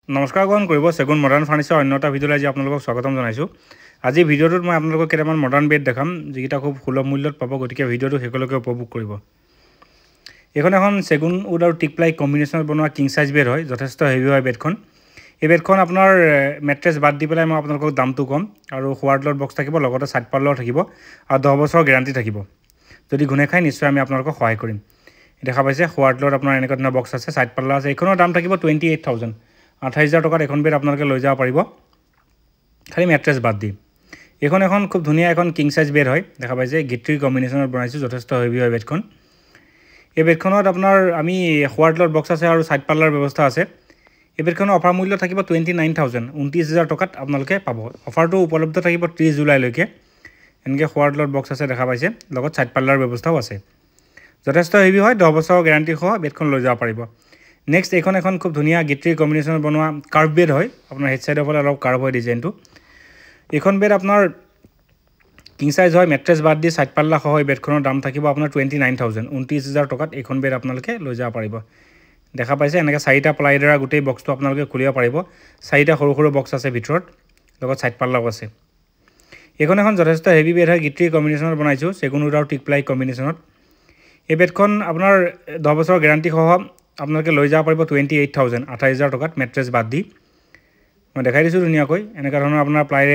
নমস্কাৰ গ্ৰহণ কৰিব সেগুন মডাৰ্ণ ফাৰ্নিচাৰ অন্য এটা ভিডিঅ'লৈ আজি আপোনালোকক স্বাগতম জনাইছোঁ। আজি ভিডিঅ'টোত মই আপোনালোকক কেইটামান মডাৰ্ণ বেড দেখাম যিকেইটা খুব সুলভ মূল্যত পাব, গতিকে ভিডিঅ'টো শেষলৈকে উপভোগ কৰিব। এইখন এখন সেগুন উড আৰু টিক প্লাই কম্বিনেশ্যনত বনোৱা কিং সাইজ বেড হয়, যথেষ্ট হেভি হয় বেডখন। এই বেডখন আপোনাৰ মেট্ৰেছ বাদ দি পেলাই মই আপোনালোকক দামটো কম আৰু হোৱাৰ তলত বক্স থাকিব, লগতে ছাইড পাল্লাও থাকিব আৰু 10 বছৰৰ গেৰাণ্টি থাকিব। যদি ঘূনে খায় নিশ্চয় আমি আপোনালোকক সহায় কৰিম। দেখা পাইছে হোৱাৰ তলত আপোনাৰ এনেকুৱা ধৰণৰ বক্স আছে, ছাইড পাল্লা আছে। এইখনৰ দাম থাকিব 28,000, 28,000 টকাত এখন বেড আপোনালোকে লৈ যাব পাৰিব, খালি মেট্ৰেছ বাদ দি। এইখন এখন খুব ধুনীয়া এখন কিং সাইজ বেড হয়, দেখা পাইছে গিট্ৰিৰ কম্বিনেশ্যনত বনাইছোঁ, যথেষ্ট হেভি হয় বেডখন। এই বেডখনত আপোনাৰ আমি হোৱাৰ তলত বক্স আছে আৰু ছাইড পাল্লাৰ ব্যৱস্থা আছে। এই বেডখনৰ অফাৰ মূল্য থাকিব 29,000, 29,000 টকাত আপোনালোকে পাব। অফাৰটো উপলব্ধ থাকিব 30 জুলাইলৈকে। এনেকৈ হোৱাৰ তলত বক্স আছে, দেখা পাইছে, লগত ছাইড পাল্লাৰ ব্যৱস্থাও আছে। যথেষ্ট হেভি হয়, 10 বছৰৰ গেৰাণ্টি সহ বেডখন লৈ যাব পাৰিব। নেক্সট এইখন এখন খুব ধুনীয়া গিট্ৰিৰ কম্বিনেশ্যনত বনোৱা কাৰ্ভ বেড হয়, আপোনাৰ হেড চাইডৰ ফালে অলপ কাৰ্ভ হয় ডিজাইনটো। এইখন বেড আপোনাৰ কিং সাইজ হয়, মেট্ৰেছ বাদ দি ছাইড পাল্লা সহ এই বেডখনৰ দাম থাকিব আপোনাৰ 29,000, 29,000 টকাত এইখন বেড আপোনালোকে লৈ যাব পাৰিব। দেখা পাইছে এনেকৈ 4টা প্লাই দ্বাৰা গোটেই বক্সটো আপোনালোকে খুলিব পাৰিব। 4টা সৰু সৰু বক্স আছে ভিতৰত, লগত ছাইড পাল্লাও আছে। এইখন এখন যথেষ্ট হেভি বেড হয়, গিট্ৰিৰ কম্বিনেশ্যনত বনাইছোঁ, সেগুন উড আৰু টিক প্লাই কম্বিনেশ্যনত। এই বেডখন আপোনাৰ 10 বছৰৰ গেৰাণ্টি সহ আপোনালোকে লৈ যাব পাৰিব 28,000, 28,000 টকাত মেট্ৰেছ বাদ দি। মই দেখাই দিছোঁ ধুনীয়াকৈ, এনেকুৱা ধৰণৰ আপোনাৰ প্লাইৰে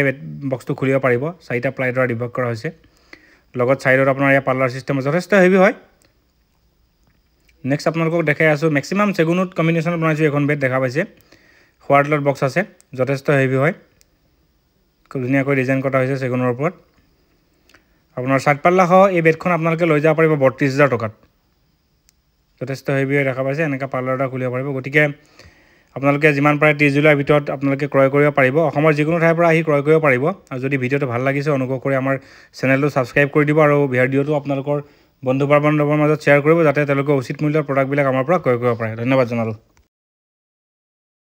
বক্সটো খুলিব পাৰিব। 4টা প্লাই দ্বাৰা ডিভাইড কৰা হৈছে, লগত ছাইডত আপোনাৰ ইয়াৰ পাল্লাৰ ছিষ্টেম যথেষ্ট হেভি হয়। নেক্সট আপোনালোকক দেখাই আছোঁ মেক্সিমাম সেগুন উড কম্বিনেশ্যনত বনাইছোঁ এখন বেড, দেখা পাইছে হোৱাৰ তলত বক্স আছে, যথেষ্ট হেভি হয়, খুব ধুনীয়াকৈ ডিজাইন কৰা হৈছে সেগুনৰ ওপৰত। আপোনাৰ ছাইড পাল্লা সহ এই বেডখন আপোনালোকে লৈ যাব পাৰিব 32,000 টকাত। যথেষ্ট হেভি হৈ দেখা পাইছে, এনেকৈ পাৰ্লাৰ এটা খুলিব পাৰিব। গতিকে আপোনালোকে যিমান পাৰে 30 জুলাইৰ ভিতৰত আপোনালোকে ক্ৰয় কৰিব পাৰিব। অসমৰ যিকোনো ঠাইৰ পৰা আহি ক্ৰয় কৰিব পাৰিব। আৰু যদি ভিডিঅ'টো ভাল লাগিছে অনুগ্ৰহ কৰি আমাৰ চেনেলটো ছাবস্ক্ৰাইব কৰি দিব আৰু ভিডিঅ'টো আপোনালোকৰ বন্ধু বান্ধৱৰ মাজত শ্বেয়াৰ কৰিব, যাতে তেওঁলোকে উচিত মূল্যৰ প্ৰডাক্টবিলাক আমাৰ পৰা ক্ৰয় কৰিব পাৰে। ধন্যবাদ জনালোঁ।